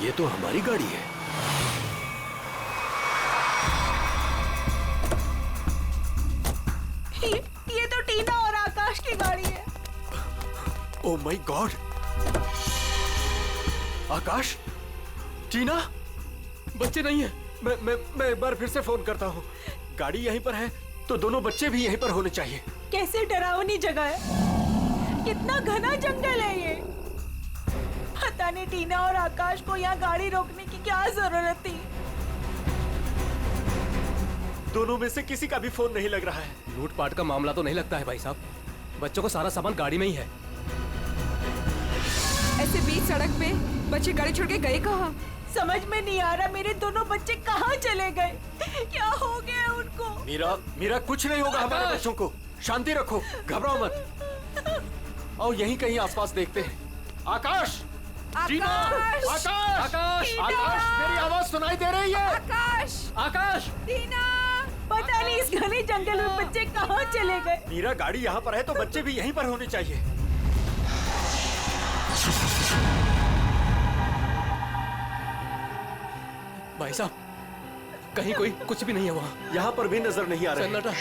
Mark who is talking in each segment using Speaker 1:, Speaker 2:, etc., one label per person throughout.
Speaker 1: ये तो हमारी गाड़ी है।
Speaker 2: ये तो टीना और आकाश की गाड़ी है।
Speaker 1: Oh my God! आकाश, टीना, बच्चे नहीं है। मैं एक बार फिर से फोन करता हूँ। गाड़ी यहीं पर है तो दोनों बच्चे भी यहीं पर होने चाहिए।
Speaker 2: कैसे डरावनी जगह है, कितना घना जंगल है ये। पता नहीं टीना और आकाश को यहाँ गाड़ी रोकने की क्या जरूरत थी।
Speaker 1: दोनों में से किसी का भी फोन नहीं लग रहा है।
Speaker 3: लूटपाट का मामला तो नहीं लगता है भाई साहब। बच्चों को सारा सामान गाड़ी में ही है।
Speaker 4: ऐसे बीच सड़क पे बच्चे गाड़ी छोड़ के गए कहाँ?
Speaker 2: समझ में नहीं आ रहा मेरे दोनों बच्चे कहाँ चले गए। क्या हो गया उनको?
Speaker 1: मीरा कुछ नहीं होगा हमारे बच्चों को। शांति रखो, घबराओ मत। आओ यहीं कहीं आसपास देखते हैं। आकाश, टीना, आकाश, आकाश, आकाश, मेरी आवाज सुनाई दे रही है?
Speaker 4: आकाश,
Speaker 1: आकाश,
Speaker 4: टीना,
Speaker 2: पता नहीं इस घने जंगल में बच्चे कहाँ चले गए।
Speaker 1: मीरा गाड़ी यहाँ पर है तो बच्चे भी यहीं पर होने चाहिए।
Speaker 3: भाई साहब कहीं कोई कुछ भी नहीं है वहाँ।
Speaker 1: यहाँ पर भी नजर नहीं आ रहा है।
Speaker 3: सन्नाटा।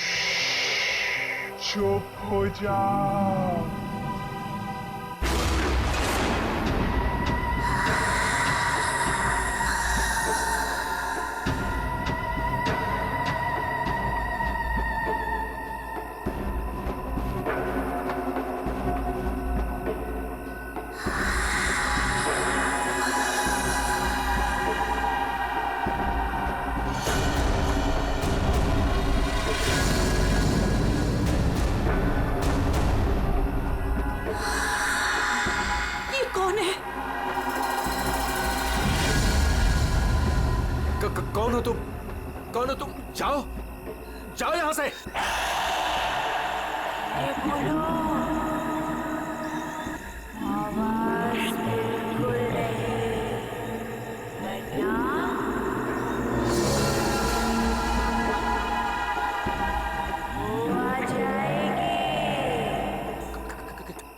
Speaker 5: चुप हो जा।
Speaker 2: ये कौन है?
Speaker 1: कौन हो तुम? कौन हो तुम? जाओ, जाओ यहाँ से।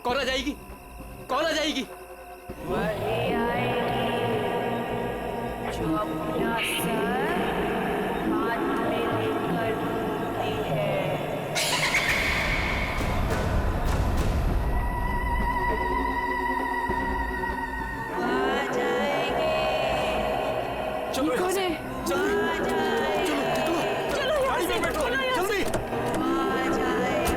Speaker 3: कौन आ जाएगी? कौन आ जाएगी?
Speaker 6: जो अपना सर हाथ में लेकर घूमती है। वो आ जाएगी।
Speaker 1: चलो
Speaker 4: कौन है?
Speaker 2: चलो यहाँ
Speaker 1: गाड़ी
Speaker 2: से,
Speaker 1: में बैठो,
Speaker 2: चलो यहाँ से।
Speaker 1: जल्दी।
Speaker 6: आ जाएगी।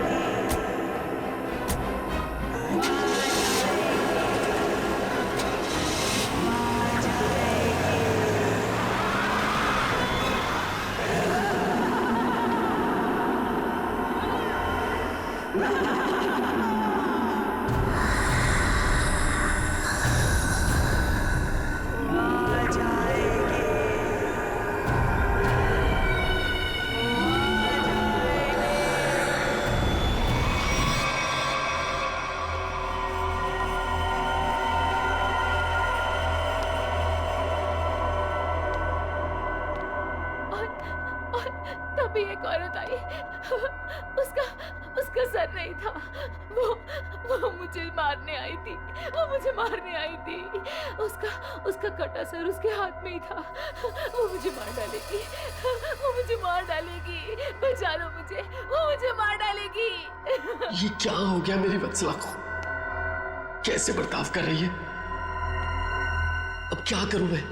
Speaker 6: और तभी एक औरत आई। उसका सर नहीं था। वो मुझे मारने आई थी। वो मुझे मारने आई थी। उसका कटा सर उसके हाथ में ही था। वो मुझे मार डालेगी। वो मुझे मार डालेगी। बचा लो मुझे। वो मुझे मार डालेगी।
Speaker 7: ये क्या हो गया मेरी वत्सला को? कैसे बर्ताव कर रही है? अब क्या करूं मैं?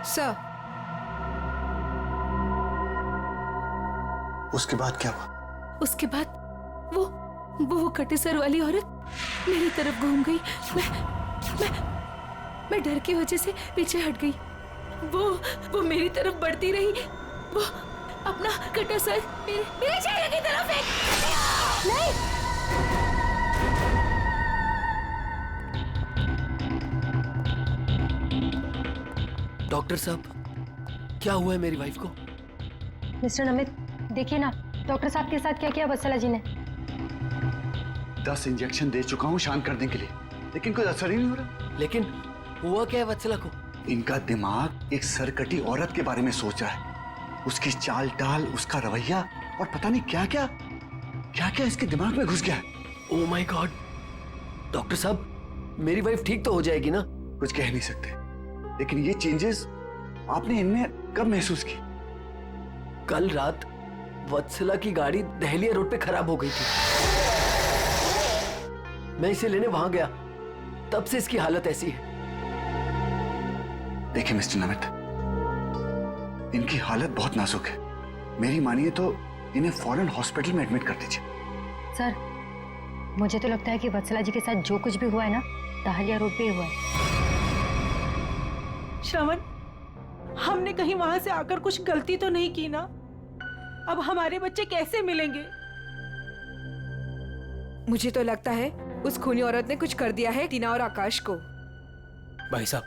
Speaker 4: सर,
Speaker 5: उसके बाद क्या हुआ?
Speaker 2: उसके बाद वो कटे सर वाली औरत मेरी तरफ घूम गई। मैं डर की वजह से पीछे हट गई। वो मेरी तरफ बढ़ती रही। वो अपना कटा सर मेरे चेहरे की तरफ फेंक। नहीं,
Speaker 3: डॉक्टर साहब,
Speaker 7: क्या हुआ है मेरी वाइफ को?
Speaker 8: मिस्टर नमित, देखिए ना डॉक्टर साहब के साथ क्या किया वत्सला जी ने।
Speaker 5: 10 इंजेक्शन दे चुका हूँ शांत करने के लिए, लेकिन कोई असर ही नहीं हो रहा।
Speaker 7: लेकिन हुआ क्या है वत्सला को?
Speaker 5: इनका दिमाग एक सरकटी औरत के बारे में सोच रहा है। उसकी चाल टाल, उसका रवैया और पता नहीं क्या क्या इसके दिमाग में घुस गया है।
Speaker 7: Oh my God. डॉक्टर साहब, मेरी वाइफ ठीक तो हो जाएगी ना?
Speaker 5: कुछ कह नहीं सकते, लेकिन ये चेंजेस आपने इनमें कब महसूस की?
Speaker 7: कल रात वत्सला की गाड़ी दहलिया रोड पे खराब हो गई थी। मैं इसे लेने वहां गया, तब से इसकी हालत ऐसी है।
Speaker 5: देखिए मिस्टर नमित, इनकी हालत बहुत नाजुक है। मेरी मानिए तो इन्हें फौरन हॉस्पिटल में एडमिट कर दीजिए।
Speaker 8: सर, मुझे तो लगता है कि वत्सला जी के साथ जो कुछ भी हुआ है ना, दहलिया रोड पे ही हुआ है।
Speaker 9: श्रवण, हमने कहीं वहां से आकर कुछ गलती तो नहीं की ना? अब हमारे बच्चे कैसे मिलेंगे?
Speaker 4: मुझे तो लगता है उस खूनी औरत ने कुछ कर दिया है टीना और आकाश को।
Speaker 3: भाई साहब,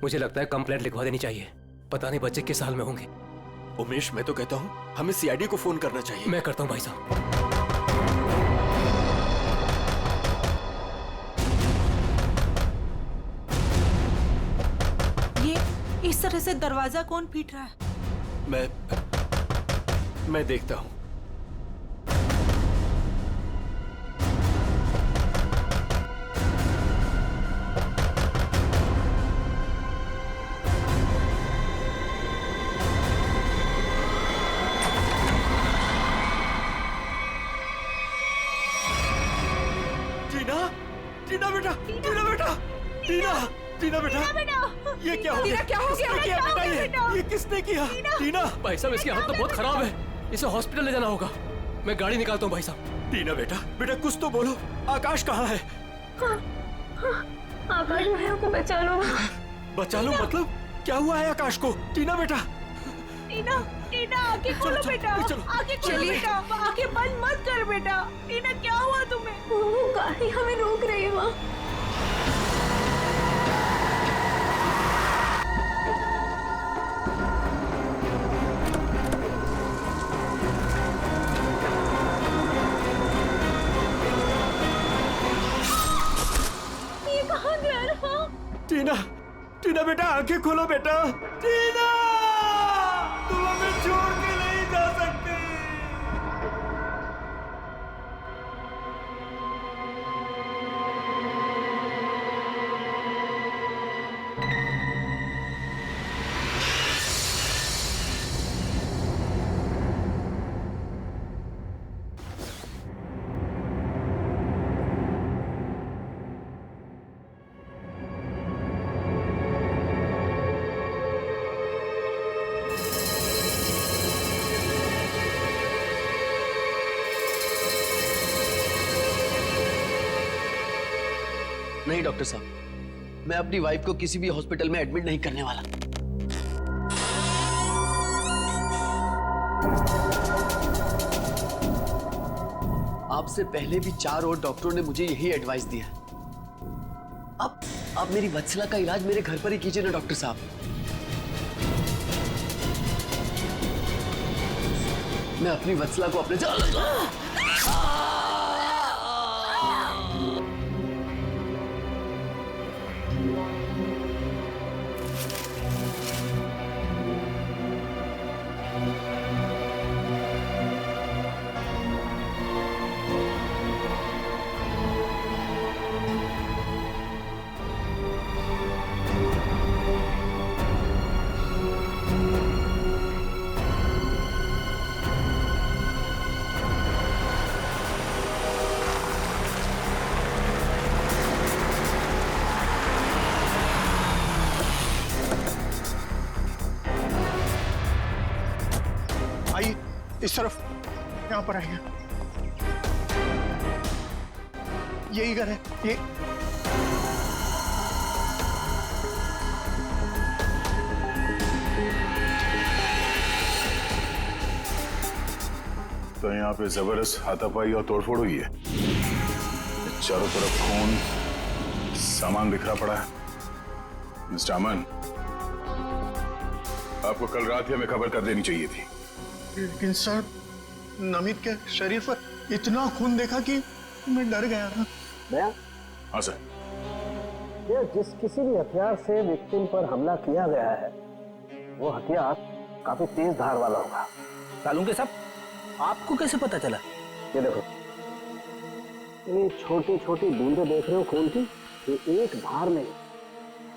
Speaker 3: मुझे लगता है कंप्लेंट लिखवा देनी चाहिए। पता नहीं बच्चे किस हाल में होंगे।
Speaker 1: उमेश, मैं तो कहता हूँ हमें सीआईडी को फोन करना चाहिए।
Speaker 3: मैं करता हूँ भाई साहब।
Speaker 9: ये इस तरह से दरवाजा कौन पीट रहा है?
Speaker 1: मैं देखता हूँ। टीना बेटा, टीना बेटा, ये क्या हो गया?
Speaker 4: क्या हो गया?
Speaker 1: किसने किया बेटा? ये किसने किया? टीना,
Speaker 3: भाई साहब, इसकी हालत तो बहुत खराब है। इसे हॉस्पिटल ले जाना होगा। मैं गाड़ी निकालता हूँ भाई साहब।
Speaker 1: टीना बेटा कुछ तो बोलो। आकाश कहाँ है?
Speaker 2: आकाश भैया को बचा लो।
Speaker 1: बचा लो मतलब? क्या हुआ है आकाश को? टीना बेटा,
Speaker 9: टीना, आंखें खोलो बेटा, आंखें खोलो बेटा, आंखें बंद मत कर बेटा। टीना, क्या हुआ तुम्हें?
Speaker 2: वो गाड़ी हमें रोक रही है वहाँ। ये कहाँ जा रहा?
Speaker 1: टीना बेटा, आंखें खोलो बेटा। टीना, तुम हमें छोड़ के नहीं जा सकते।
Speaker 7: नहीं डॉक्टर साहब, मैं अपनी वाइफ को किसी भी हॉस्पिटल में एडमिट नहीं करने वाला। आपसे पहले भी 4 और डॉक्टरों ने मुझे यही एडवाइस दिया। अब मेरी वत्सला का इलाज मेरे घर पर ही कीजिए ना डॉक्टर साहब। मैं अपनी वत्सला को अपने
Speaker 5: आइए इस तरफ, यहाँ पर आइए। यही घर है ये।
Speaker 10: तो यहाँ पे जबरदस्त हाथापाई और तोड़फोड़ हुई है। चारों तरफ खून, सामान बिखरा पड़ा है। मिस्टर अमन, आपको कल रात ही हमें खबर कर देनी चाहिए थी।
Speaker 7: लेकिन सर, नमित के शरीर पर इतना खून देखा कि मैं डर गया था।
Speaker 11: भैया,
Speaker 10: हाँ सर।
Speaker 11: ये जिस किसी भी हथियार से विक्टिम पर हमला किया गया है, वो हथियार काफी तेज धार वाला होगा।
Speaker 12: सालुंके साहब, आपको कैसे पता चला?
Speaker 11: ये देखो, ये छोटी छोटी बूंदें देख रहे हो खून की, ये एक धार नहीं,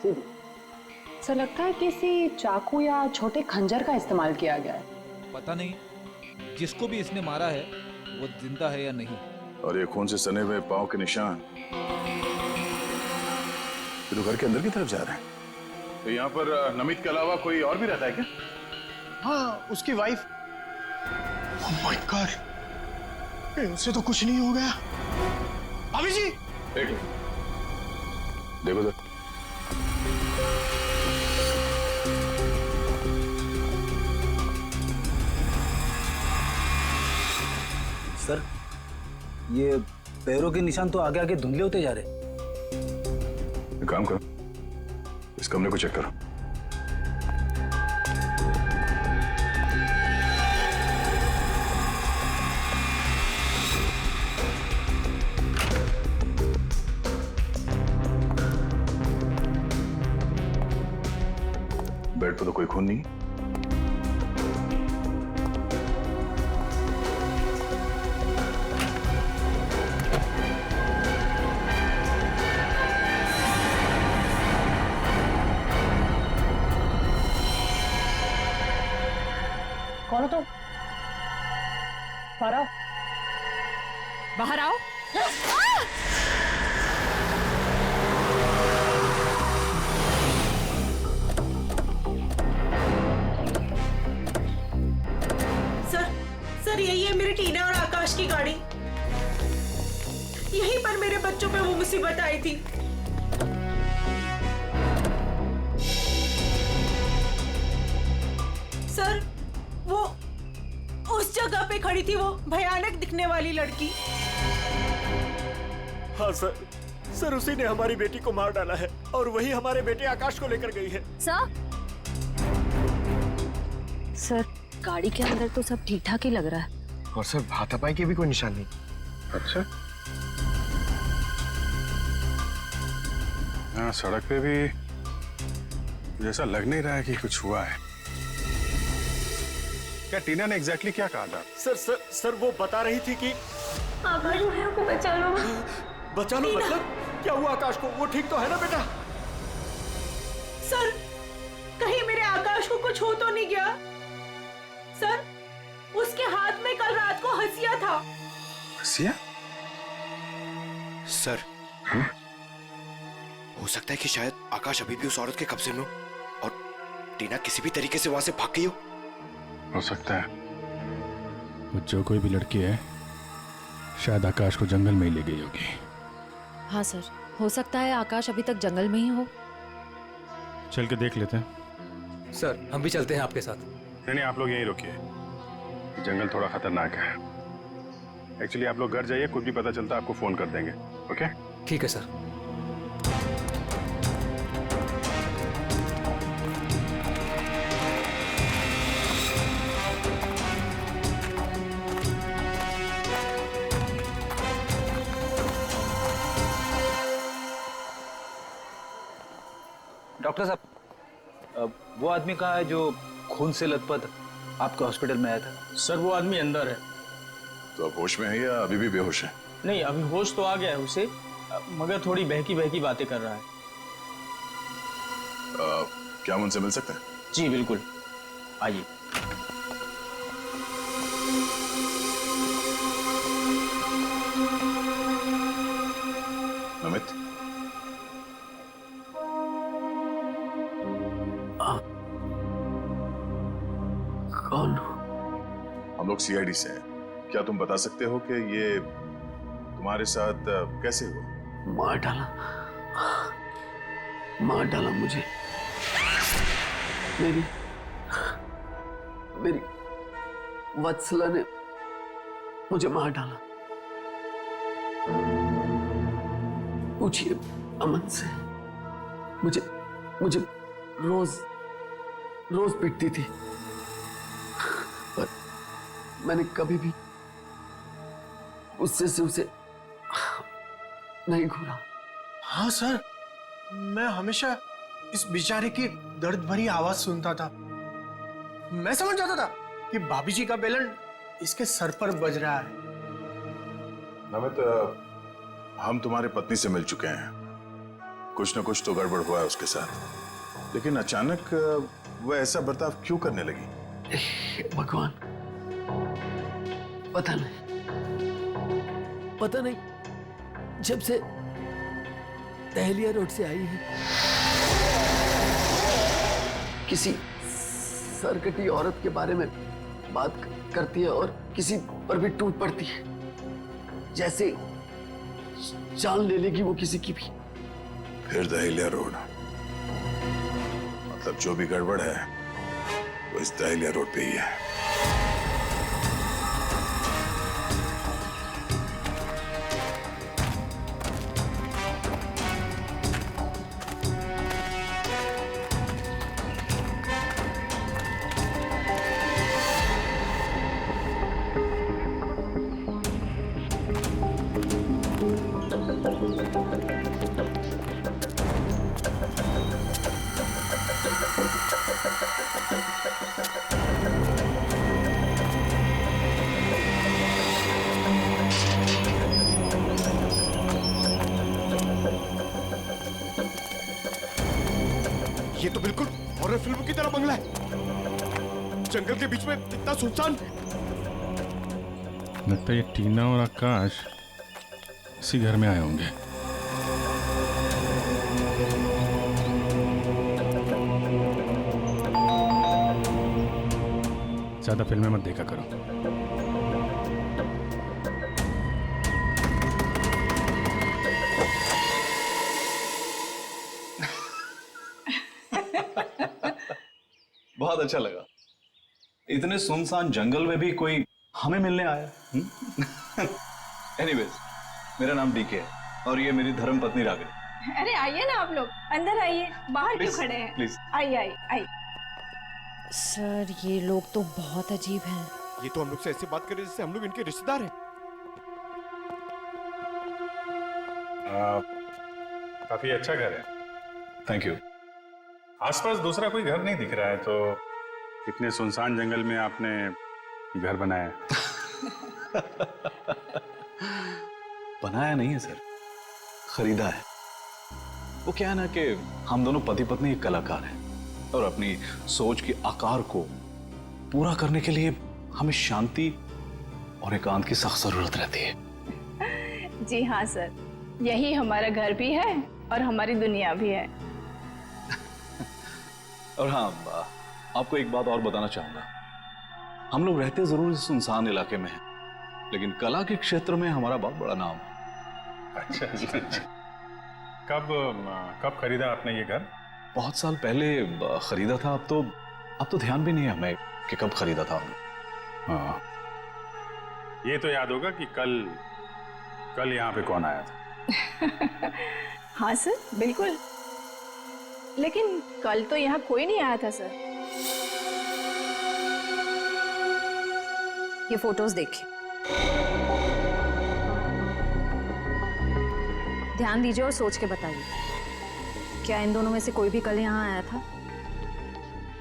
Speaker 11: सीधी।
Speaker 13: सर लगता है किसी चाकू या छोटे खंजर का इस्तेमाल किया गया है।
Speaker 14: पता नहीं जिसको भी इसने मारा है वो जिंदा है या नहीं।
Speaker 10: और ये खून से सने हुए पांव के निशान तो घर के अंदर की तरफ जा रहे हैं। तो यहाँ पर नमित के अलावा कोई और भी रहता है क्या?
Speaker 7: हाँ, उसकी वाइफ। ओह माय गॉड, उससे तो कुछ नहीं हो गया। भाभी जी,
Speaker 10: एक देखो सर।
Speaker 12: सर, ये पैरों के निशान तो आगे आगे धुंधले होते जा रहे।
Speaker 10: एक काम करो, इस कमरे को चेक करो। बेड पर तो कोई खून नहीं।
Speaker 13: कौन हो तुम? बाहर आओ। बाहर आओ।
Speaker 9: सर यही है मेरी टीना और आकाश की गाड़ी। यहीं पर मेरे बच्चों पे वो मुसीबत आई थी। सर, वो उस जगह पे खड़ी थी वो भयानक दिखने वाली लड़की।
Speaker 1: हाँ सर, उसी ने हमारी बेटी को मार डाला है और वही हमारे बेटे आकाश को लेकर गई है।
Speaker 8: सर, गाड़ी के अंदर तो सब ठीक ठाक ही लग रहा है।
Speaker 7: और सर, हाथापाई की भी कोई निशान नहीं।
Speaker 10: अच्छा, हाँ, सड़क पे भी जैसा लग नहीं रहा है कि कुछ हुआ है। क्या टीना ने एग्जैक्टली क्या कहा था?
Speaker 1: सर वो बता रही थी कि
Speaker 6: आकाश को बचा लो।
Speaker 1: बचा लो मतलब क्या हुआ आकाश को? वो ठीक तो है ना बेटा?
Speaker 9: सर, कहीं मेरे आकाश को कुछ हो तो नहीं गया? सर, उसके हाथ में कल रात को हंसिया था।
Speaker 10: हंसिया?
Speaker 15: सर, हो सकता है कि शायद आकाश अभी भी उस औरत के कब्जे में हो और टीना किसी भी तरीके से वहां से भाग गई हो
Speaker 10: सकता है।
Speaker 16: वो जो कोई भी लड़की है शायद आकाश को जंगल में ही ले गई होगी।
Speaker 8: हाँ सर, हो सकता है आकाश अभी तक जंगल में ही हो।
Speaker 16: चल के देख लेते हैं।
Speaker 3: सर, हम भी चलते हैं आपके साथ।
Speaker 10: नहीं, आप लोग यहीं रुकिए। जंगल थोड़ा खतरनाक है। एक्चुअली आप लोग घर जाइए, कुछ भी पता चलता आपको फोन कर देंगे। ओके?
Speaker 3: ठीक है सर।
Speaker 12: डॉक्टर साहब, वो आदमी कहाँ है जो खून से लथपथ आपके हॉस्पिटल में आया था?
Speaker 11: सर, वो आदमी अंदर है।
Speaker 10: तो अब होश में है या अभी भी बेहोश है?
Speaker 11: नहीं, अभी होश तो आ गया है उसे, मगर थोड़ी बहकी बहकी बातें कर रहा है।
Speaker 10: क्या हम उनसे मिल सकते हैं?
Speaker 11: जी बिल्कुल, आइए।
Speaker 10: नमित,
Speaker 7: कौन?
Speaker 10: हम लोग सीआईडी से हैं। क्या तुम बता सकते हो कि ये तुम्हारे साथ कैसे हुआ?
Speaker 7: मार डाला मुझे। मेरी वत्सला ने मुझे मार डाला। पूछिए अमन से। मुझे
Speaker 17: रोज पिटती थी, पर मैंने कभी भी उससे उसे नहीं घूरा।
Speaker 7: हाँ सर, मैं हमेशा इस बेचारे की दर्द भरी आवाज सुनता था। मैं समझ जाता था कि भाभी जी का बेलन इसके सर पर बज रहा है।
Speaker 10: नमित, हम तुम्हारी पत्नी से मिल चुके हैं। कुछ न कुछ तो गड़बड़ हुआ है उसके साथ, लेकिन अचानक वह ऐसा बर्ताव क्यों करने लगी?
Speaker 17: भगवान, पता नहीं, जब से दहलिया रोड से आई है किसी सरकटी औरत के बारे में बात करती है और किसी पर भी टूट पड़ती है, जैसे जान ले लेगी वो किसी की भी।
Speaker 10: फिर दहलिया रोड, मतलब जो भी गड़बड़ है वो इस दहलिया रोड पे ही है।
Speaker 15: ये तो बिल्कुल हॉरर फिल्म की तरह बंगला है, जंगल के बीच में इतना सुनसान।
Speaker 16: लगता है ये टीना और आकाश इसी घर में आए होंगे। ज्यादा फिल्में मत देखा करो।
Speaker 12: बहुत अच्छा लगा, इतने सुनसान जंगल में भी कोई हमें मिलने आया। एनीवेज, मेरा नाम डीके है और ये मेरी धर्म पत्नी रागिनी।
Speaker 9: अरे आइए ना आप लोग, अंदर आइए, बाहर क्यों खड़े हैं?
Speaker 12: प्लीज
Speaker 9: आइए।
Speaker 18: सर, ये लोग तो बहुत अजीब हैं।
Speaker 15: ये तो हम लोग से ऐसे बात कर रहे जैसे हम लोग इनके रिश्तेदार हैं।
Speaker 10: काफी अच्छा घर है।
Speaker 12: Thank you.
Speaker 10: आसपास दूसरा कोई घर नहीं दिख रहा है, तो इतने सुनसान जंगल में आपने घर बनाया?
Speaker 12: बनाया नहीं है सर, खरीदा है। वो क्या है ना कि हम दोनों पति पत्नी एक कलाकार हैं और अपनी सोच के आकार को पूरा करने के लिए हमें शांति और एकांत की सख्त जरूरत रहती है।
Speaker 9: जी हाँ सर, यही हमारा घर भी है और हमारी दुनिया भी है।
Speaker 12: और हाँ, आपको एक बात और बताना चाहूंगा। हम लोग रहते जरूर इस सुनसान इलाके में हैं, लेकिन कला के क्षेत्र में हमारा बहुत बड़ा नाम है।
Speaker 10: अच्छा। कब खरीदा आपने ये घर?
Speaker 12: बहुत साल पहले खरीदा था। अब तो ध्यान भी नहीं है हमें कि कब खरीदा था हमने।
Speaker 10: हाँ, ये तो याद होगा कि कल यहाँ पे कौन आया था?
Speaker 9: हाँ सर, बिल्कुल, लेकिन कल तो यहाँ कोई नहीं आया था सर।
Speaker 18: ये फोटोज देखिए, ध्यान दीजिए और सोच के बताइए, क्या इन दोनों में से कोई भी कल यहाँ आया था?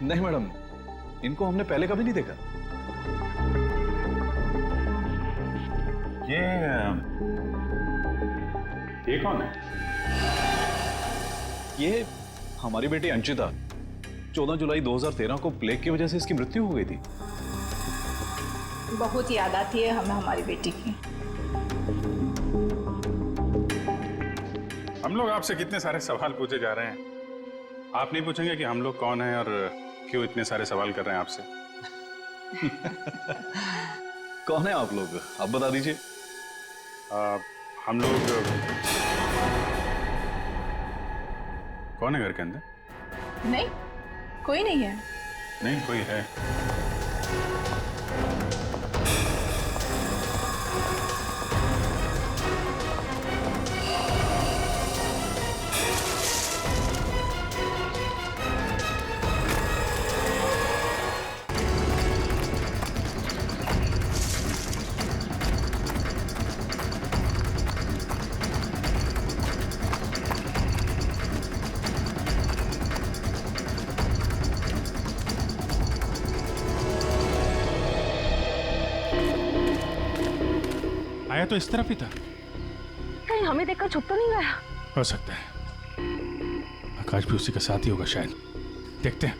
Speaker 12: नहीं मैडम, इनको हमने पहले कभी नहीं देखा।
Speaker 10: ये कौन है?
Speaker 12: ये हमारी बेटी अंशिता। 14 जुलाई 2013 को प्लेग की वजह से इसकी मृत्यु हो गई थी।
Speaker 9: बहुत याद आती है हमें हमारी बेटी की।
Speaker 10: हम लोग आपसे कितने सारे सवाल पूछे जा रहे हैं, आप नहीं पूछेंगे कि हम लोग कौन हैं और क्यों इतने सारे सवाल कर रहे हैं आपसे?
Speaker 12: कौन है आप लोग, आप बता दीजिए।
Speaker 10: हम लोग कौन है घर के अंदर?
Speaker 9: नहीं, कोई नहीं है।
Speaker 10: नहीं, कोई है।
Speaker 16: आया तो इस तरफ ही था।
Speaker 18: कहीं हमें देखकर छुप तो नहीं गया?
Speaker 16: हो सकता है आकाश भी उसी के साथ ही होगा शायद। देखते हैं।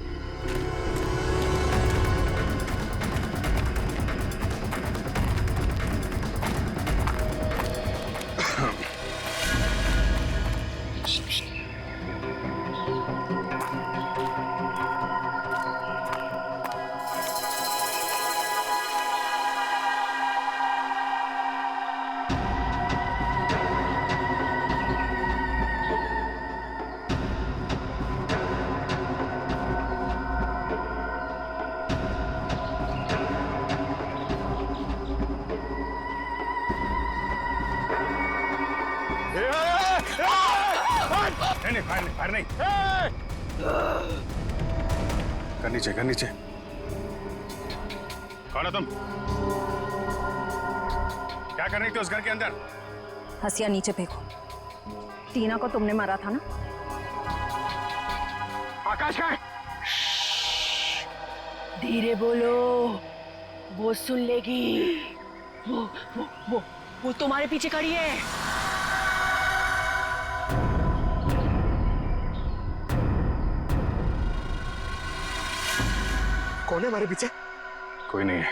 Speaker 10: फायर नहीं। कर नीचे। कौन हो तुम? क्या कर रही थी उस घर के अंदर?
Speaker 18: हसिया नीचे फेंको। टीना को तुमने मारा था ना?
Speaker 10: आकाश का है।
Speaker 9: धीरे बोलो, वो सुन लेगी। वो तुम्हारे पीछे खड़ी है।
Speaker 5: कौन है हमारे पीछे?
Speaker 10: कोई नहीं है,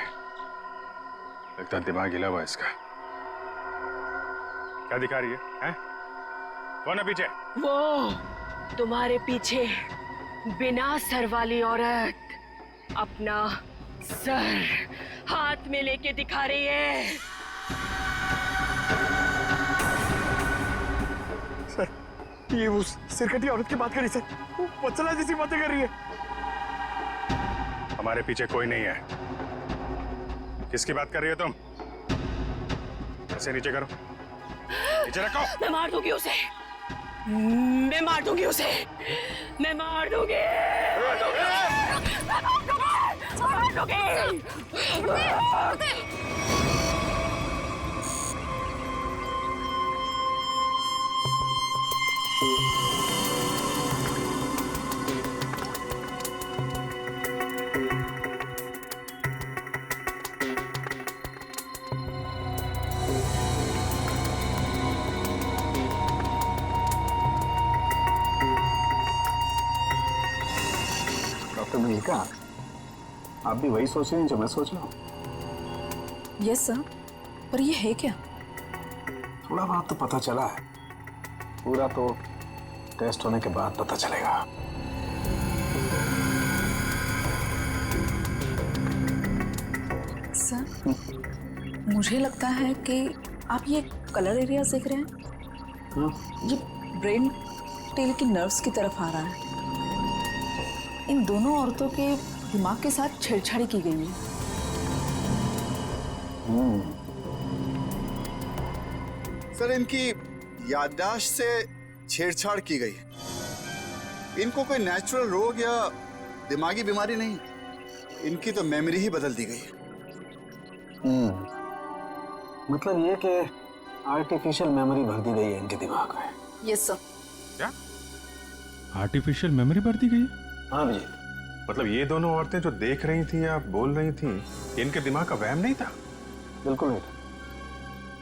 Speaker 10: लगता दिमाग हिला हुआ इसका। क्या दिखा रही है? कौन है पीछे?
Speaker 9: वो तुम्हारे पीछे बिना सर वाली औरत अपना सर हाथ में लेके दिखा रही है।
Speaker 5: सर, ये उस सिरकटी औरत की बात कर रही सर, वो वत्सला जैसी बातें कर रही है।
Speaker 10: हमारे पीछे कोई नहीं है। किसकी बात कर रही हो तुम? ऐसे नीचे करो, नीचे रखो।
Speaker 9: मैं मार दूंगी उसे, मैं मार दूंगी उसे, मैं मार दूंगी।
Speaker 11: डॉक्टर मलिका, आप भी वही सोच रहे हैं जो मैं सोच रहा हूँ?
Speaker 18: यस सर, पर ये है क्या?
Speaker 11: थोड़ा बहुत तो पता चला है, पूरा तो टेस्ट होने के बाद पता चलेगा।
Speaker 18: सर, मुझे लगता है कि आप ये कलर एरिया देख रहे हैं। ये ब्रेन टेल की नर्व्स की तरफ आ रहा है। इन दोनों औरतों के दिमाग के साथ छेड़छाड़ी की गई है।
Speaker 5: सर, इनकी याददाश्त से छेड़छाड़ की गई। इनको कोई नेचुरल रोग या दिमागी बीमारी नहीं, इनकी तो मेमोरी ही बदल दी गई है।
Speaker 11: मतलब ये कि आर्टिफिशियल मेमोरी भर दी गई है इनके दिमाग में।
Speaker 18: Yes sir.
Speaker 10: क्या
Speaker 16: आर्टिफिशियल मेमोरी भर दी गई?
Speaker 11: हाँ जी।
Speaker 10: मतलब ये दोनों औरतें जो देख रही थी या बोल रही थी, इनके दिमाग का वहम नहीं था?
Speaker 11: बिल्कुल नहीं था।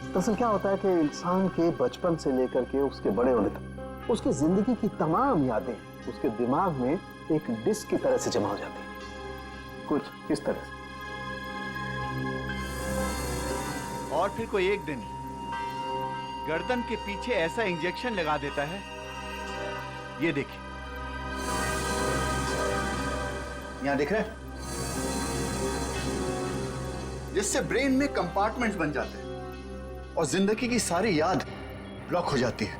Speaker 11: दरअसल क्या होता है कि इंसान के बचपन से लेकर के उसके बड़े होने तक उसकी जिंदगी की तमाम यादें उसके दिमाग में एक डिस्क की तरह से जमा हो जाती है, कुछ इस तरह से।
Speaker 19: और फिर कोई एक दिन गर्दन के पीछे ऐसा इंजेक्शन लगा देता है, ये देखिए,
Speaker 5: यहां दिख रहा है, जिससे ब्रेन में कंपार्टमेंट्स बन जाते हैं और जिंदगी की सारी याद ब्लॉक हो जाती है।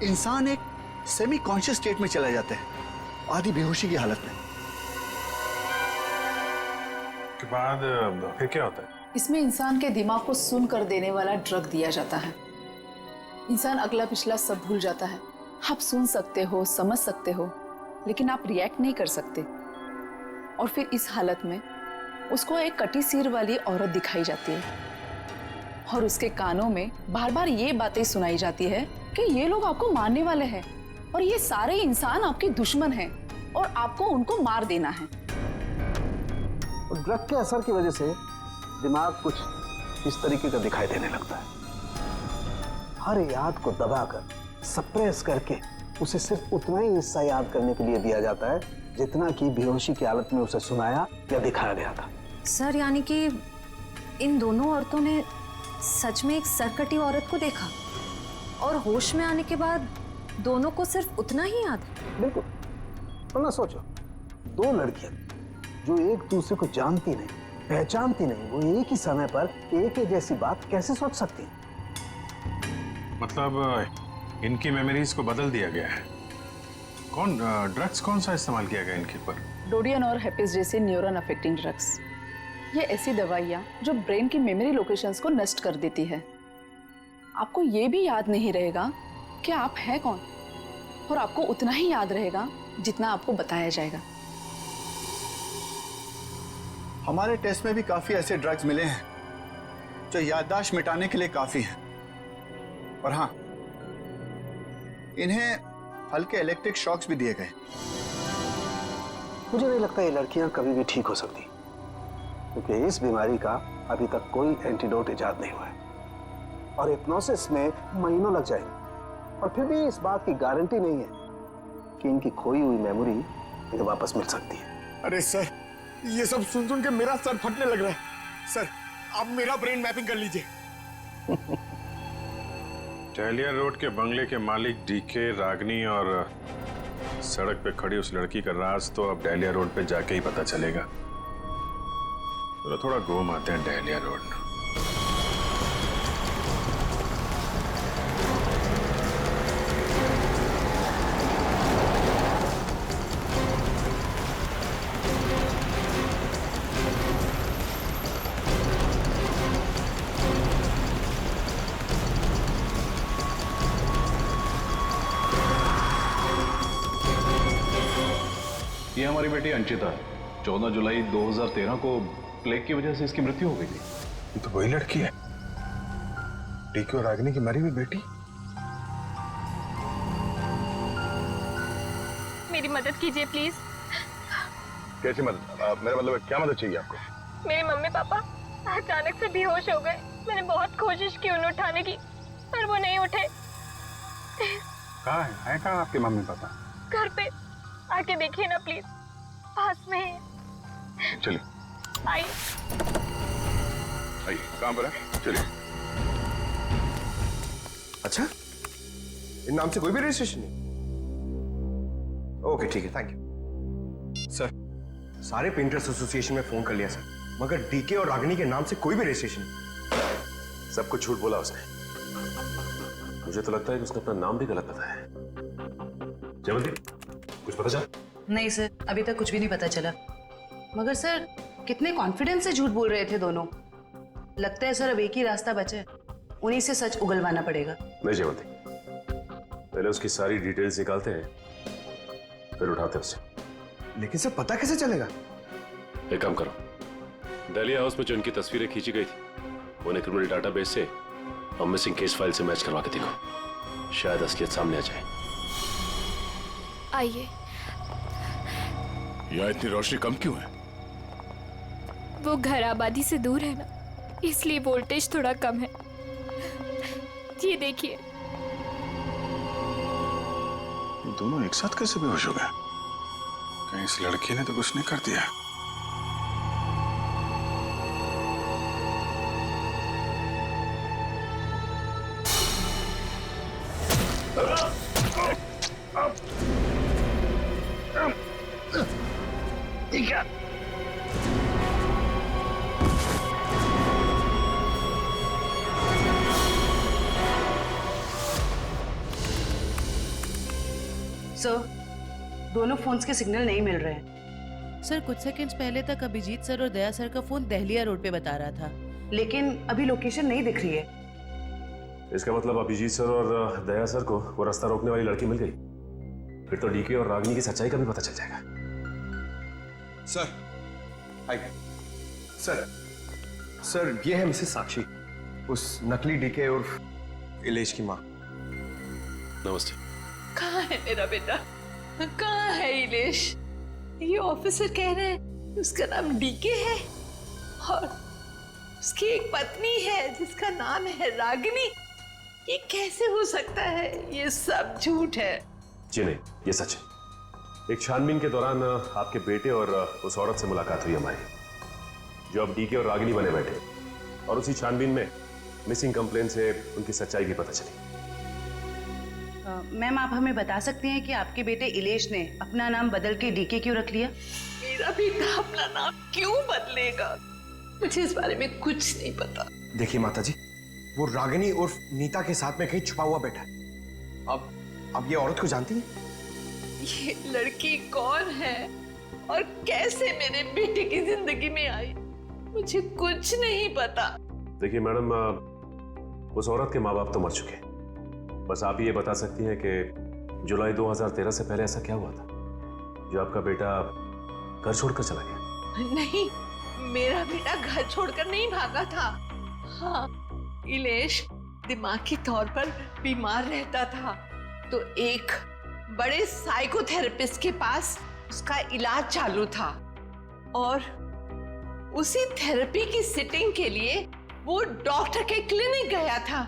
Speaker 5: इंसान एक सेमी कॉन्शियस स्टेट में चला जाता है, आधी बेहोशी की हालत में।
Speaker 10: के बाद फिर क्या होता है?
Speaker 20: इसमें इंसान के दिमाग को सुन कर देने वाला ड्रग दिया जाता है। इंसान अगला पिछला सब भूल जाता है। आप सुन सकते हो, समझ सकते हो, लेकिन आप रिएक्ट नहीं कर सकते। और फिर इस हालत में उसको एक कटी सिर वाली औरत दिखाई जाती है और उसके कानों में बार बार ये बातें सुनाई जाती है कि ये लोग आपको मारने वाले हैं और ये सारे इंसान आपके दुश्मन हैं और आपको उनको मार देना है।
Speaker 11: ड्रग के असर की वजह से दिमाग कुछ इस तरीके का दिखाई देने लगता है। हर याद को दबाकर, सप्रेस करके उसे सिर्फ उतना ही हिस्सा याद करने के लिए दिया जाता है जितना कि बेहोशी की हालत में उसे सुनाया या दिखाया गया था।
Speaker 8: सर, यानी कि इन दोनों औरतों ने सच में एक सरकटी औरत को देखा और होश में आने के बाद दोनों को सिर्फ उतना ही याद है।
Speaker 11: बिल्कुल। वरना सोचो, दो लड़कियां जो एक दूसरे को जानती नहीं, पहचानती नहीं, वो एक ही समय पर एक ही जैसी बात कैसे सोच सकती हैं?
Speaker 10: मतलब इनकी मेमोरीज को बदल दिया गया है। ड्रग्स कौन सा इस्तेमाल किया गया इनके ऊपर?
Speaker 20: डोडियन और हेपिस जैसे न्यूरॉन अफेक्टिंग ड्रग्स। ये ऐसी दवाइयाँ जो ब्रेन की मेमोरी लोकेशंस को नष्ट कर देती है। आपको ये भी याद नहीं रहेगा कि आप हैं कौन, और आपको उतना ही याद रहेगा जितना आपको बताया जाएगा।
Speaker 5: हमारे टेस्ट में भी काफी ऐसे ड्रग्स मिले हैं जो याददाश्त मिटाने के लिए काफी हैं। और हाँ, इन्हें हल्के इलेक्ट्रिक शॉक्स भी दिए गए।
Speaker 11: मुझे नहीं लगता ये लड़कियां कभी भी ठीक हो सकती, क्योंकि इस बीमारी का अभी तक कोई एंटीडोट इजाद नहीं हुआ है और हिप्नोसिस में महीनों लग जाएंगे। और फिर भी इस बात की गारंटी नहीं है कि इनकी खोई हुई मेमोरी इन्हें वापस मिल सकती है।
Speaker 21: अरे सर, ये सब सुन सुन के मेरा सर फटने लग रहा है। सर, आप मेरा ब्रेन मैपिंग कर लीजिए।
Speaker 10: डहलिया रोड के बंगले के मालिक डीके, रागनी और सड़क पे खड़ी उस लड़की का राज तो अब डहलिया रोड पे जाके ही पता चलेगा। तो थोड़ा घूम आते हैं डहलिया रोड।
Speaker 12: ये हमारी बेटी अंशिता, 14 जुलाई 2013 को प्लेग की वजह से इसकी मृत्यु हो गई थी।
Speaker 10: ये तो वही लड़की है, डीके और रागिनी की मरी हुई बेटी।
Speaker 6: मेरी मदद कीजिए प्लीज।
Speaker 10: कैसी मदद? मेरा मतलब क्या मदद चाहिए आपको?
Speaker 6: मेरे मम्मी पापा अचानक से बेहोश हो गए। मैंने बहुत कोशिश की उन्हें उठाने की, पर वो नहीं उठे।
Speaker 10: कहाँ है कहाँ आपके मम्मी पापा?
Speaker 6: घर पे आके देखिए ना प्लीज, पास में है।
Speaker 10: चलिए
Speaker 6: आइए।
Speaker 10: आइए, कहाँ पर है? चलिए।
Speaker 21: अच्छा, इन नाम से कोई भी रजिस्ट्रेशन नहीं? ओके ठीक है, थैंक यू। सर, सारे पेंटर्स एसोसिएशन में फोन कर लिया सर, मगर डीके और रागिनी के नाम से कोई भी रजिस्ट्रेशन नहीं।
Speaker 22: सब कुछ झूठ बोला उसने। मुझे तो लगता है कि उसने अपना नाम भी गलत बताया है। जयवंती, कुछ पता चला?
Speaker 23: नहीं सर, अभी तक कुछ भी नहीं पता चला। मगर सर, कितने कॉन्फिडेंस से झूठ बोल रहे थे दोनों। लगता है सर अब एक ही रास्ता बचा है, उन्हीं से सच उगलवाना पड़ेगा।
Speaker 22: नहीं जयवंती, पहले उसकी सारी डिटेल्स निकालते हैं, फिर उठाते हैं उसे।
Speaker 21: लेकिन सर पता कैसे चलेगा?
Speaker 22: एक काम करो, डहलिया हाउस में जो उनकी तस्वीरें खींची गई थी उन्हें क्रिमिनल डाटाबेस से और मिसिंग केस फाइल से मैच करवा के देखो, शायद असलियत सामने आ जाए।
Speaker 6: आइए।
Speaker 22: यहाँ इतनी रोशनी कम क्यों है?
Speaker 6: वो घर आबादी से दूर है ना, इसलिए वोल्टेज थोड़ा कम है। ये देखिए।
Speaker 10: दोनों एक साथ कैसे बेहोश हो गए? कहीं इस लड़की ने तो कुछ नहीं कर दिया?
Speaker 23: सर, दोनों फोन्स के सिग्नल नहीं मिल रहे हैं।
Speaker 24: सर, कुछ सेकंड्स पहले तक अभिजीत सर और दया सर का फोन दहलिया रोड पे बता रहा था,
Speaker 23: लेकिन अभी लोकेशन नहीं दिख रही है।
Speaker 22: इसका मतलब अभिजीत सर और दया सर को वो रास्ता रोकने वाली लड़की मिल गई। फिर तो डीके और रागिनी की सच्चाई का भी पता चल जाएगा।
Speaker 21: सर, आइए। सर, ये है मिसेस साक्षी, उस नकली डीके और इलेश की माँ।
Speaker 22: नमस्ते।
Speaker 18: कहाँ है मेरा बेटा? कहाँ है इलेश? ये ऑफिसर कह रहे हैं उसका नाम डीके है
Speaker 23: उसकी एक पत्नी है जिसका नाम है रागिनी। ये कैसे हो सकता है? ये सब झूठ है।
Speaker 22: जी नहीं, ये सच है। एक छानबीन के दौरान आपके बेटे और उस औरत से मुलाकात हुई हमारी, जो अब डीके और रागिनी बने बैठे, और उसी छानबीन में मिसिंग कंप्लेन से उनकी सच्चाई भी पता चली।
Speaker 23: मैम, आप हमें बता सकते हैं कि आपके बेटे इलेश ने अपना नाम बदल के डीके क्यों रख लिया?
Speaker 9: मेरा बेटा अपना नाम क्यों बदलेगा? मुझे इस बारे में कुछ नहीं पता।
Speaker 21: देखिए माताजी, वो रागिनी उर्फ नीता के साथ में कहीं छुपा हुआ बैठा है। अब ये औरत को जानती है?
Speaker 9: ये लड़की कौन है और कैसे मेरे बेटे की जिंदगी में आई, मुझे कुछ नहीं पता।
Speaker 22: देखिए मैडम, उस औरत के माँ बाप तो मर चुके हैं। बस आप ये बता सकती हैं कि जुलाई 2013 से पहले ऐसा क्या हुआ था जो आपका बेटा घर छोड़कर चला गया?
Speaker 9: नहीं, मेरा बेटा घर छोड़कर नहीं भागा था। हाँ, इलेश दिमागी तौर पर बीमार रहता था, तो एक बड़े साइकोथेरेपिस्ट के पास उसका इलाज चालू था, और उसी थेरेपी की सिटिंग के लिए वो डॉक्टर के क्लिनिक गया था,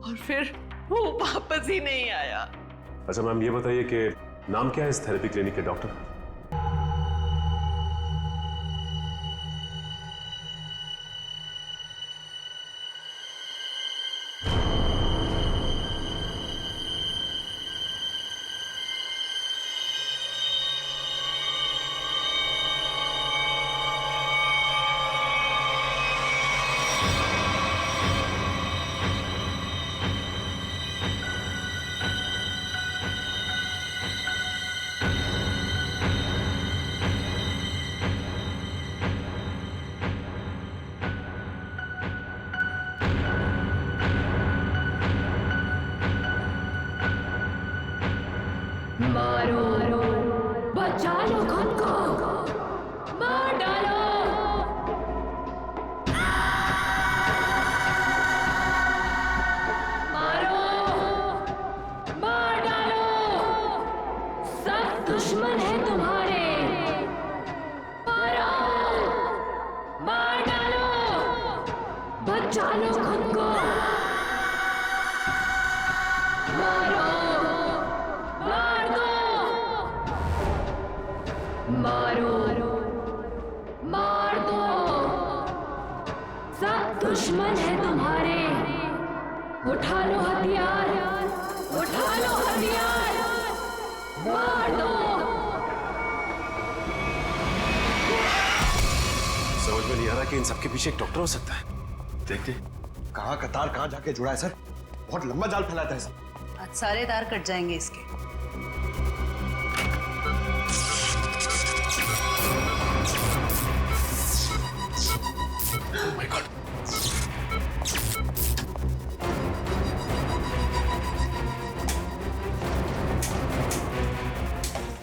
Speaker 9: और फिर वो वापस ही नहीं आया।
Speaker 22: अच्छा मैम, ये बताइए कि नाम क्या है इस थेरेपी क्लिनिक के डॉक्टर का?
Speaker 6: मारो, बचा लो खुद को, मार डालो। मारो, मार डालो, सब दुश्मन है तुम्हारे। मारो, मार डालो, बचा लो खुद को। मारो, मारो, मार दो, सब दुश्मन है तुम्हारे। उठा लो हथियार, उठा लो हथियार, मार दो।
Speaker 22: समझ में नहीं आ रहा कि इन सबके पीछे एक डॉक्टर हो सकता है। देखते
Speaker 21: कहाँ का तार कहाँ जाके जुड़ा है सर। बहुत लंबा जाल फैलाता है सर।
Speaker 23: आज सारे तार कट जाएंगे इसके।
Speaker 22: Oh my God.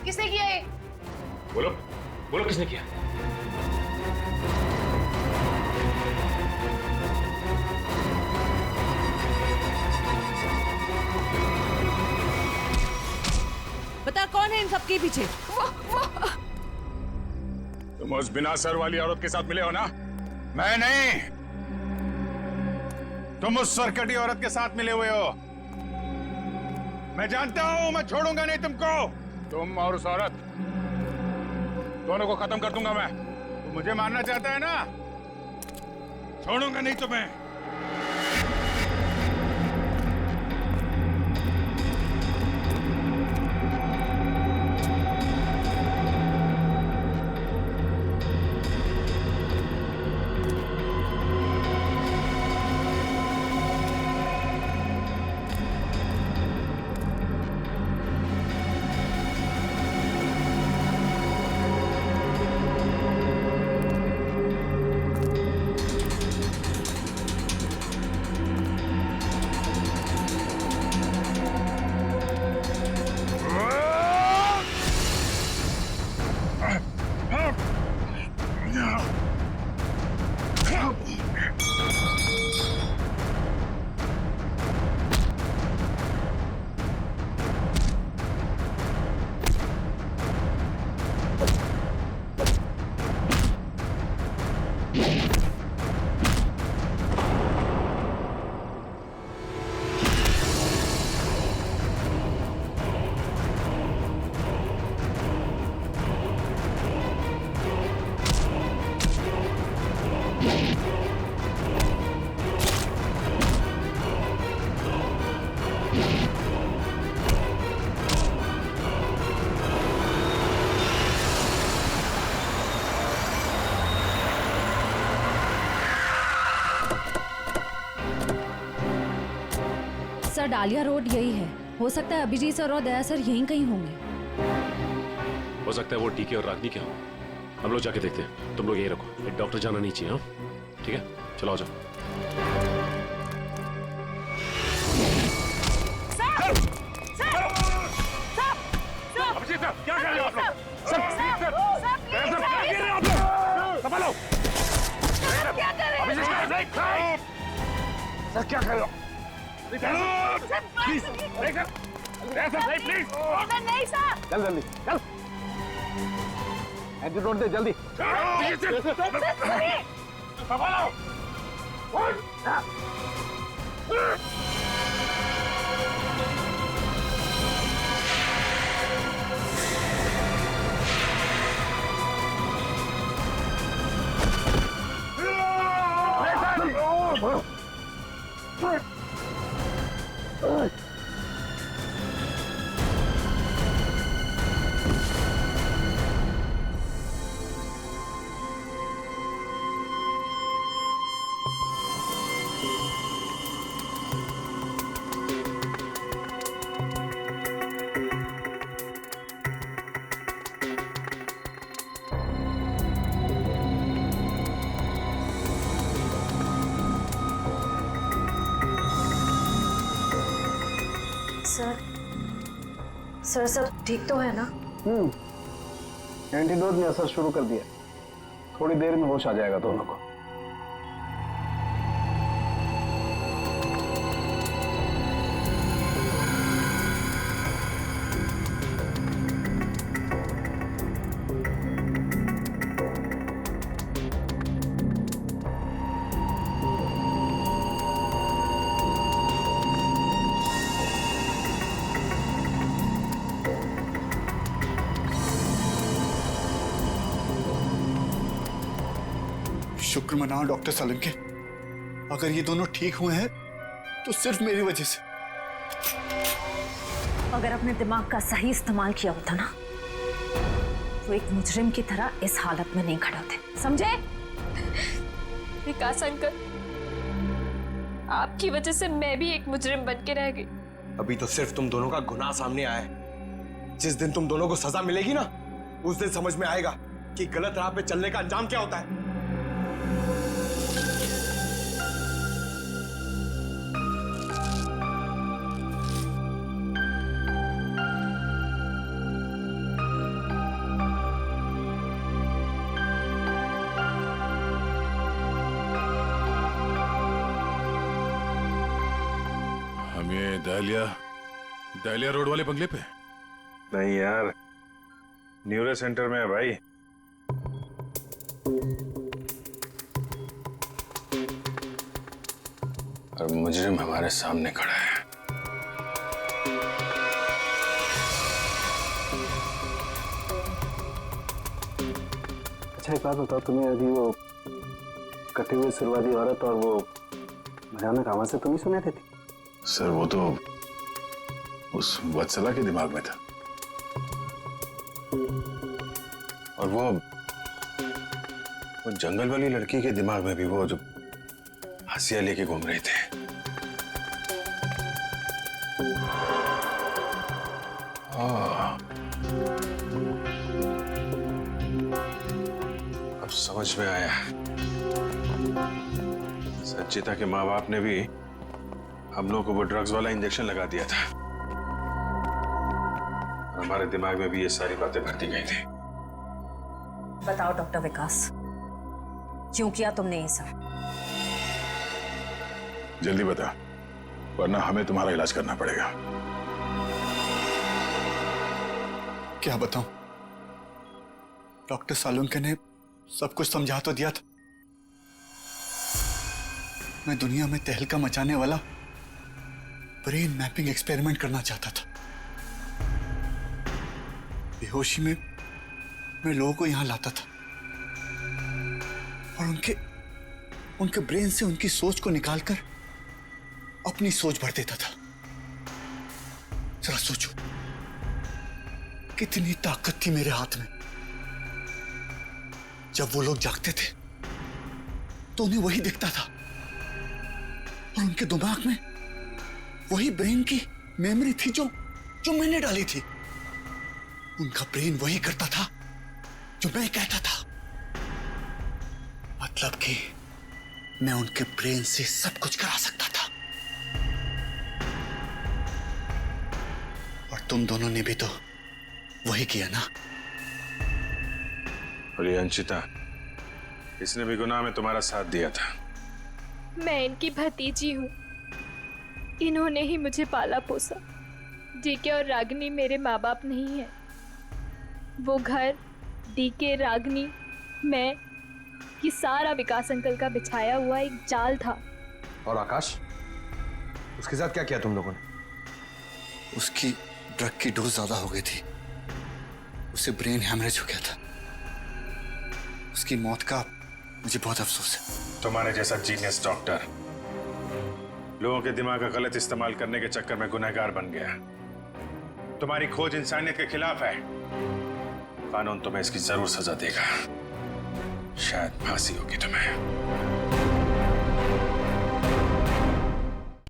Speaker 23: किसने किया ये?
Speaker 22: बोलो, बोलो किसने किया?
Speaker 24: बता कौन है इन सबके पीछे?
Speaker 10: तुम उस बिना सर वाली औरत के साथ मिले हो ना? मैं नहीं, तुम उस सरकटी औरत के साथ मिले हुए हो। मैं जानता हूं, मैं छोड़ूंगा नहीं तुमको। तुम और उस औरत दोनों को खत्म कर दूंगा मैं। तुम मुझे मारना चाहता है ना? छोड़ूंगा नहीं तुम्हें।
Speaker 8: सर डालिया रोड यही है। हो सकता है अभिजीत सर और दया सर यहीं कहीं होंगे।
Speaker 22: हो सकता है वो डीके और रागनी क्या हो। हम लोग जाके देखते हैं, तुम लोग यहीं रखो, एक डॉक्टर जाना नहीं चाहिए। हाँ ठीक है, चलो आ जाओ।
Speaker 2: अभिजीत सर, क्या कर रहे हो आप लोग? सर, क्या कर रहे हो आप लोग? संभालो।
Speaker 9: क्या कर रहे हो?
Speaker 2: अभिजीत सर, क्या कर रहे हो? Please, please.
Speaker 9: नहीं सर।
Speaker 11: चल जल्दी, चल। एंटीडोट दे जल्दी।
Speaker 2: संभालो।
Speaker 8: सर सब ठीक तो है ना?
Speaker 11: एंटीडोट ने असर शुरू कर दिया। थोड़ी देर में होश आ जाएगा दोनों को।
Speaker 5: शुक्र मनाओ डॉक्टर सालुंके, अगर ये दोनों ठीक हुए हैं तो सिर्फ मेरी वजह से।
Speaker 8: अगर अपने दिमाग का सही इस्तेमाल किया होता ना तो एक मुजरिम की तरह इस हालत में नहीं खड़े होते, समझे?
Speaker 6: विकास अंकल, आपकी वजह से मैं भी एक मुजरिम बन के रह गई।
Speaker 15: अभी तो सिर्फ तुम दोनों का गुनाह सामने आया है। जिस दिन तुम दोनों को सजा मिलेगी ना, उस दिन समझ में आएगा कि गलत राह पे चलने का अंजाम क्या होता है।
Speaker 10: हम ये दहलिया रोड वाले बंगले पे?
Speaker 12: नहीं यार, न्यूरो सेंटर में है भाई।
Speaker 10: और मुजरिम हमारे सामने खड़ा है।
Speaker 11: अच्छा एक बात बताओ, तुम्हें अभी वो कटे हुए सिर वाली औरत और वो भयानक आवाज से तो नहीं सुनाई देती?
Speaker 10: सर वो तो उस वत्सला के दिमाग में था, और वो जंगल वाली लड़की के दिमाग में भी वो जो हंसिया लेके घूम रहे थे। अब समझ में आया, संचिता के माँ बाप ने भी हम लोगों को वो ड्रग्स वाला इंजेक्शन लगा दिया था। हमारे दिमाग में भी ये सारी बातें भरती गई थी।
Speaker 8: बताओ डॉक्टर विकास, क्यों किया तुमने ये सब?
Speaker 10: जल्दी बता, वरना हमें तुम्हारा इलाज करना पड़ेगा।
Speaker 5: क्या बताऊं, डॉक्टर सालुंके ने सब कुछ समझा तो दिया था। मैं दुनिया में तहलका मचाने वाला ब्रेन मैपिंग एक्सपेरिमेंट करना चाहता था। बेहोशी में मैं लोगों को यहां लाता था और उनके ब्रेन से उनकी सोच को निकालकर अपनी सोच भर देता था। जरा सोचो, कितनी ताकत थी मेरे हाथ में। जब वो लोग जागते थे तो उन्हें वही दिखता था और उनके दिमाग में वही ब्रेन की मेमोरी थी जो जो मैंने डाली थी। उनका ब्रेन वही करता था जो मैं कहता था। मतलब कि मैं उनके ब्रेन से सब कुछ करा सकता था। और तुम दोनों ने भी तो वही किया ना।
Speaker 10: और ये अंशिता, इसने भी गुनाह में तुम्हारा साथ दिया था।
Speaker 6: मैं इनकी भतीजी हूँ। इन्होंने ही मुझे पाला पोसा। डीके और रागिनी मेरे माँ बाप नहीं है। वो घर, डीके, रागिनी, मैं, ये सारा विकास अंकल का बिछाया हुआ एक जाल था।
Speaker 21: और आकाश, उसके साथ क्या किया तुम लोगों ने?
Speaker 5: उसकी ड्रग की डोज ज्यादा हो गई थी। उसे ब्रेन हैमरेज हो गया था। उसकी मौत का मुझे बहुत अफसोस है।
Speaker 10: तुम्हारे जैसा जीनियस डॉक्टर लोगों के दिमाग का गलत इस्तेमाल करने के चक्कर में गुनहगार बन गया। तुम्हारी खोज इंसानियत के खिलाफ है। कानून तुम्हें इसकी जरूर सजा देगा। शायद फांसी होगी तुम्हें।